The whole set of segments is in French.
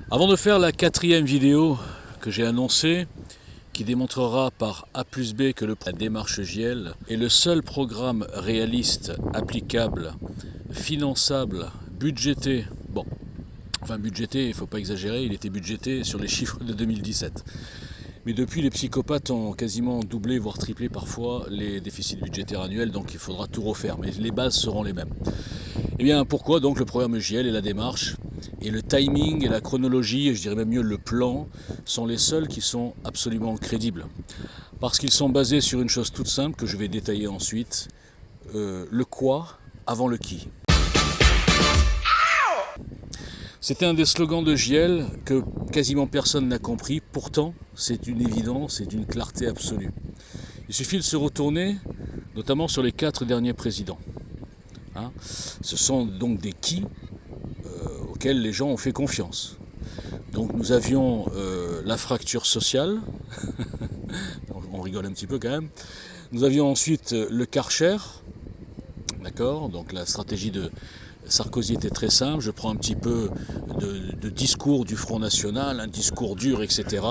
Avant de faire la 4e vidéo que j'ai annoncée, qui démontrera par A plus B que la démarche JL est le seul programme réaliste, applicable, finançable, budgété, budgété, il ne faut pas exagérer, il était budgété sur les chiffres de 2017. Mais depuis, les psychopathes ont quasiment doublé, voire triplé parfois, les déficits budgétaires annuels, donc il faudra tout refaire, mais les bases seront les mêmes. Et bien pourquoi donc le programme JL et la démarche et le timing et la chronologie, et je dirais même mieux le plan, sont les seuls qui sont absolument crédibles. Parce qu'ils sont basés sur une chose toute simple que je vais détailler ensuite, le quoi avant le qui. C'était un des slogans de JL que quasiment personne n'a compris, pourtant c'est une évidence et d'une clarté absolue. Il suffit de se retourner, notamment sur les 4 derniers présidents. Ce sont donc des qui auxquels les gens ont fait confiance. Donc nous avions la fracture sociale, on rigole un petit peu quand même. Nous avions ensuite le Karcher, d'accord, donc la stratégie de Sarkozy était très simple, je prends un petit peu de discours du Front National, un discours dur, etc.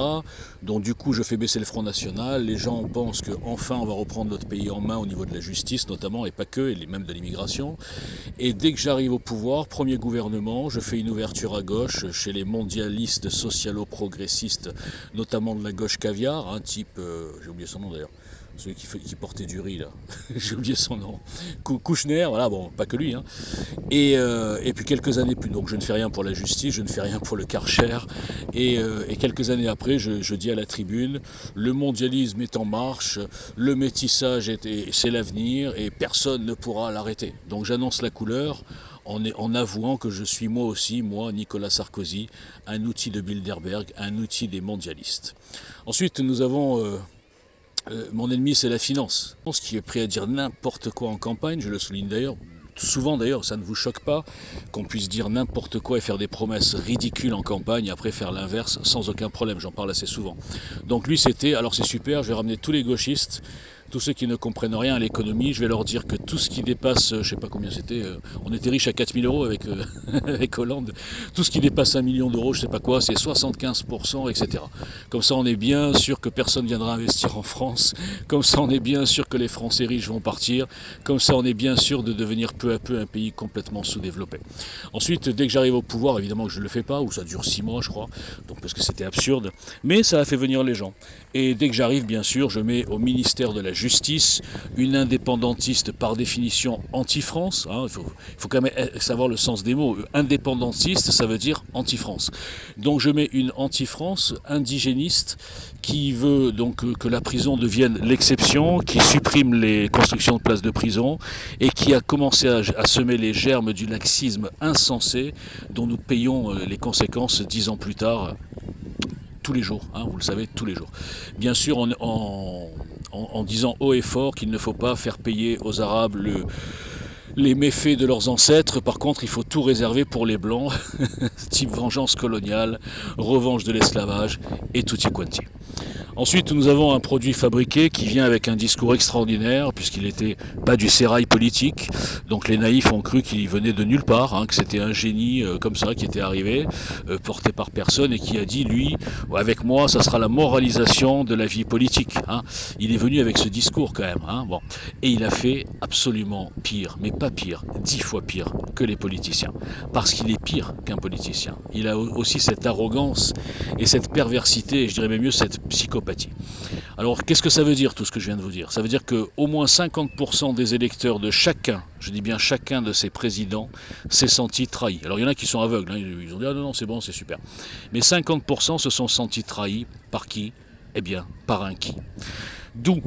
Donc du coup je fais baisser le Front National, les gens pensent qu'enfin on va reprendre notre pays en main au niveau de la justice notamment, et pas que, et même de l'immigration. Et dès que j'arrive au pouvoir, premier gouvernement, je fais une ouverture à gauche chez les mondialistes socialo-progressistes, notamment de la gauche caviar, type, j'ai oublié son nom d'ailleurs, celui qui portait du riz là, j'ai oublié son nom, Kouchner, voilà, bon, pas que lui, Et puis quelques années plus, donc je ne fais rien pour la justice, je ne fais rien pour le Karcher, et quelques années après, je dis à la tribune, le mondialisme est en marche, le métissage c'est l'avenir, et personne ne pourra l'arrêter. Donc j'annonce la couleur, en avouant que je suis moi aussi, moi, Nicolas Sarkozy, un outil de Bilderberg, un outil des mondialistes. Ensuite, nous avons... mon ennemi, c'est la finance. Ce qui est prêt à dire n'importe quoi en campagne, je le souligne d'ailleurs, souvent d'ailleurs, ça ne vous choque pas qu'on puisse dire n'importe quoi et faire des promesses ridicules en campagne et après faire l'inverse sans aucun problème, j'en parle assez souvent. Donc lui c'était, alors c'est super, je vais ramener tous les gauchistes, tous ceux qui ne comprennent rien à l'économie, je vais leur dire que tout ce qui dépasse, je sais pas combien c'était, on était riche à 4000 euros avec, avec Hollande, tout ce qui dépasse 1 million d'euros, je sais pas quoi, c'est 75%, etc. Comme ça on est bien sûr que personne viendra investir en France, comme ça on est bien sûr que les Français riches vont partir, comme ça on est bien sûr de devenir peu à peu un pays complètement sous-développé. Ensuite, dès que j'arrive au pouvoir, évidemment que je ne le fais pas, ou ça dure 6 mois je crois, donc parce que c'était absurde, mais ça a fait venir les gens. Et dès que j'arrive, bien sûr, je mets au ministère de la Justice une indépendantiste par définition anti-France. Il faut quand même savoir le sens des mots. Indépendantiste, ça veut dire anti-France. Donc je mets une anti-France indigéniste qui veut donc que la prison devienne l'exception, qui supprime les constructions de places de prison et qui a commencé à semer les germes du laxisme insensé dont nous payons les conséquences 10 ans plus tard. Tous les jours, vous le savez, tous les jours. Bien sûr, en disant haut et fort qu'il ne faut pas faire payer aux Arabes les méfaits de leurs ancêtres. Par contre, il faut tout réserver pour les Blancs, type vengeance coloniale, revanche de l'esclavage et tutti quanti. Ensuite, nous avons un produit fabriqué qui vient avec un discours extraordinaire, puisqu'il n'était pas du sérail politique. Donc les naïfs ont cru qu'il venait de nulle part, que c'était un génie comme ça qui était arrivé, porté par personne, et qui a dit, lui, avec moi, ça sera la moralisation de la vie politique. Il est venu avec ce discours quand même. Et il a fait absolument pire, mais pas pire, 10 fois pire que les politiciens. Parce qu'il est pire qu'un politicien. Il a aussi cette arrogance et cette perversité, et je dirais même mieux cette psychopathie. Alors qu'est-ce que ça veut dire tout ce que je viens de vous dire? Ça veut dire qu'au moins 50% des électeurs de chacun, je dis bien chacun de ces présidents, s'est senti trahi. Alors il y en a qui sont aveugles, ils ont dit ah non c'est bon, c'est super. Mais 50% se sont sentis trahis par qui? Eh bien par un qui. D'où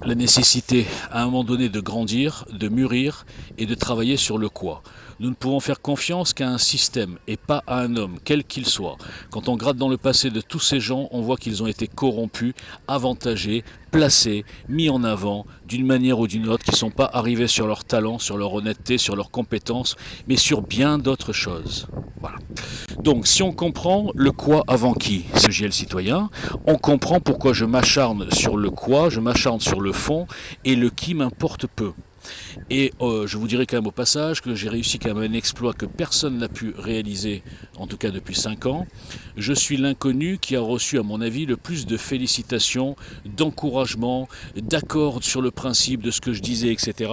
la nécessité à un moment donné de grandir, de mûrir et de travailler sur le quoi. Nous ne pouvons faire confiance qu'à un système et pas à un homme, quel qu'il soit. Quand on gratte dans le passé de tous ces gens, on voit qu'ils ont été corrompus, avantagés, placés, mis en avant d'une manière ou d'une autre, qui ne sont pas arrivés sur leur talent, sur leur honnêteté, sur leurs compétences, mais sur bien d'autres choses. Voilà. Donc si on comprend le quoi avant qui, ce JL citoyen, on comprend pourquoi je m'acharne sur le quoi, je m'acharne sur le fond, et le qui m'importe peu. Et je vous dirai quand même au passage que j'ai réussi quand même un exploit que personne n'a pu réaliser, en tout cas depuis 5 ans. Je suis l'inconnu qui a reçu, à mon avis, le plus de félicitations, d'encouragement, d'accords sur le principe de ce que je disais, etc.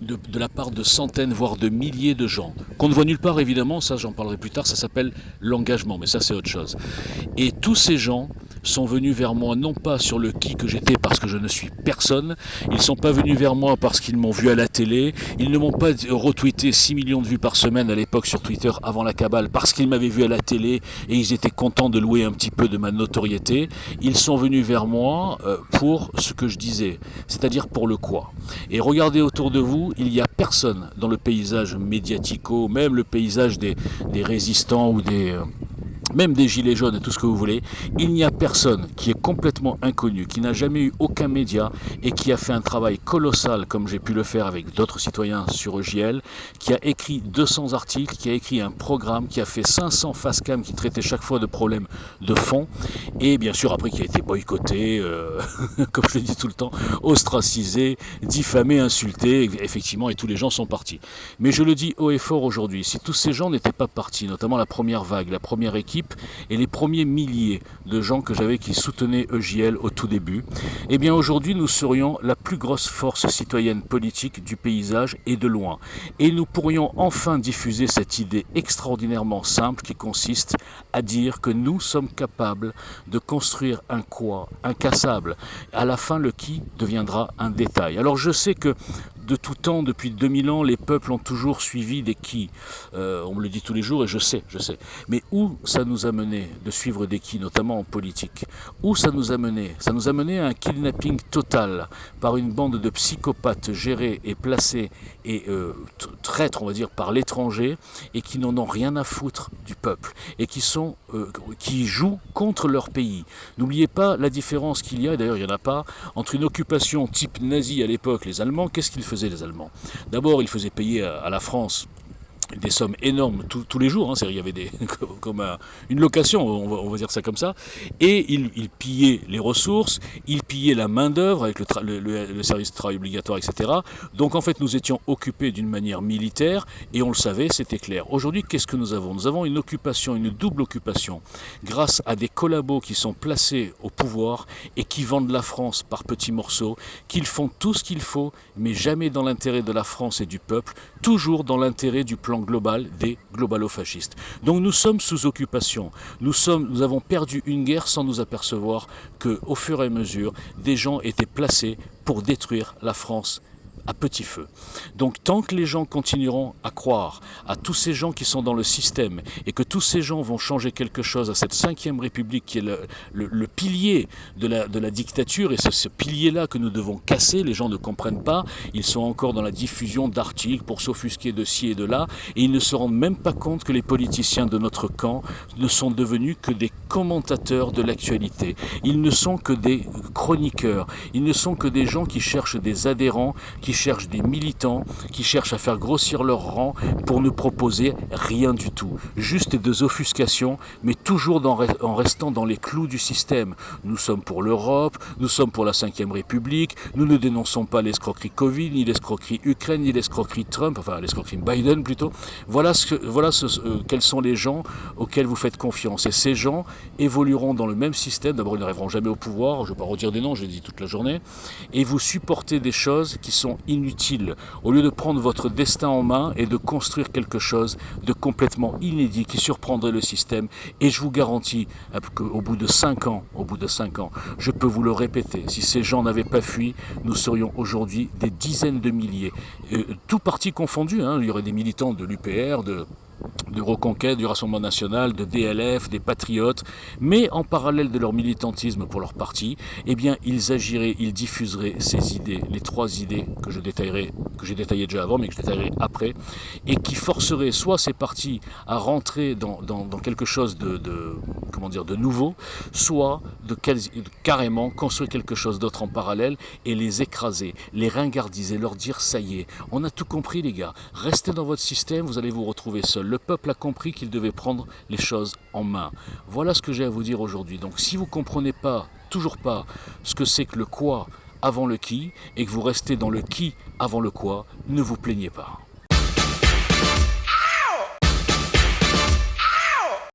De la part de centaines, voire de milliers de gens, qu'on ne voit nulle part évidemment, ça j'en parlerai plus tard, ça s'appelle l'engagement, mais ça c'est autre chose. Et tous ces gens sont venus vers moi non pas sur le qui que j'étais parce que je ne suis personne, ils ne sont pas venus vers moi parce qu'ils m'ont vu à la télé, ils ne m'ont pas retweeté 6 millions de vues par semaine à l'époque sur Twitter avant la cabale parce qu'ils m'avaient vu à la télé et ils étaient contents de louer un petit peu de ma notoriété, ils sont venus vers moi pour ce que je disais, c'est-à-dire pour le quoi. Et regardez autour de vous, il n'y a personne dans le paysage médiatico, même le paysage des résistants ou même des gilets jaunes et tout ce que vous voulez, il n'y a personne qui est complètement inconnu, qui n'a jamais eu aucun média et qui a fait un travail colossal comme j'ai pu le faire avec d'autres citoyens sur EJL, qui a écrit 200 articles, qui a écrit un programme, qui a fait 500 facecam qui traitaient chaque fois de problèmes de fond et bien sûr après qui a été boycotté, comme je le dis tout le temps, ostracisé, diffamé, insulté, effectivement, et tous les gens sont partis. Mais je le dis haut et fort aujourd'hui, si tous ces gens n'étaient pas partis, notamment la première vague, la première équipe, et les premiers milliers de gens que j'avais qui soutenaient EJL au tout début, eh bien aujourd'hui nous serions la plus grosse force citoyenne politique du paysage et de loin. Et nous pourrions enfin diffuser cette idée extraordinairement simple qui consiste à dire que nous sommes capables de construire un quoi, incassable. À la fin, le qui deviendra un détail. Alors je sais que de tout temps, depuis 2000 ans, les peuples ont toujours suivi des qui. On me le dit tous les jours et je sais. Mais où ça nous a mené de suivre des qui, notamment en politique? Où ça nous a mené? Ça nous a mené à un kidnapping total par une bande de psychopathes gérés et placés et traîtres, on va dire, par l'étranger et qui n'en ont rien à foutre du peuple et qui jouent contre leur pays. N'oubliez pas la différence qu'il y a, et d'ailleurs il n'y en a pas, entre une occupation type nazi à l'époque, les Allemands, qu'est-ce qu'ils faisaient les Allemands? D'abord ils faisaient payer à la France des sommes énormes tous les jours, il y avait comme une location, on va dire ça comme ça, et ils pillaient les ressources, ils pillaient la main d'œuvre avec le service de travail obligatoire, etc. Donc en fait nous étions occupés d'une manière militaire et on le savait, c'était clair. Aujourd'hui qu'est-ce que nous avons? Nous avons une occupation, une double occupation, grâce à des collabos qui sont placés au pouvoir et qui vendent la France par petits morceaux, qu'ils font tout ce qu'il faut, mais jamais dans l'intérêt de la France et du peuple, toujours dans l'intérêt du plan global des globalo-fascistes. Donc nous sommes sous occupation. Nous avons perdu une guerre sans nous apercevoir qu'au fur et à mesure, des gens étaient placés pour détruire la France à petit feu. Donc tant que les gens continueront à croire à tous ces gens qui sont dans le système et que tous ces gens vont changer quelque chose à cette 5e République qui est le pilier de la dictature, et ce pilier-là que nous devons casser, les gens ne comprennent pas, ils sont encore dans la diffusion d'articles pour s'offusquer de ci et de là, et ils ne se rendent même pas compte que les politiciens de notre camp ne sont devenus que des commentateurs de l'actualité. Ils ne sont que des chroniqueurs, ils ne sont que des gens qui cherchent des adhérents, qui cherchent des militants, qui cherchent à faire grossir leur rang pour ne proposer rien du tout. Juste des offuscations, mais toujours en restant dans les clous du système. Nous sommes pour l'Europe, nous sommes pour la 5e République, nous ne dénonçons pas l'escroquerie Covid, ni l'escroquerie Ukraine, ni l'escroquerie Trump, enfin l'escroquerie Biden plutôt. Voilà quels sont les gens auxquels vous faites confiance. Et ces gens évolueront dans le même système. D'abord, ils n'arriveront jamais au pouvoir, je ne vais pas redire des noms, je l'ai dit toute la journée, et vous supportez des choses qui sont inutile, au lieu de prendre votre destin en main et de construire quelque chose de complètement inédit qui surprendrait le système. Et je vous garantis qu'au bout de 5 ans, je peux vous le répéter, si ces gens n'avaient pas fui, nous serions aujourd'hui des dizaines de milliers, tout parti confondu, il y aurait des militants de l'UPR, de Reconquête, du Rassemblement National, de DLF, des Patriotes, mais en parallèle de leur militantisme pour leur parti, eh bien ils agiraient, ils diffuseraient ces idées, les 3 idées que j'ai détaillées déjà avant, mais que je détaillerai après, et qui forceraient soit ces partis à rentrer dans quelque chose de nouveau, soit de carrément construire quelque chose d'autre en parallèle et les écraser, les ringardiser, leur dire ça y est, on a tout compris les gars, restez dans votre système, vous allez vous retrouver seuls. Le peuple a compris qu'il devait prendre les choses en main. Voilà ce que j'ai à vous dire aujourd'hui. Donc si vous ne comprenez pas, toujours pas, ce que c'est que le quoi avant le qui et que vous restez dans le qui avant le quoi, ne vous plaignez pas.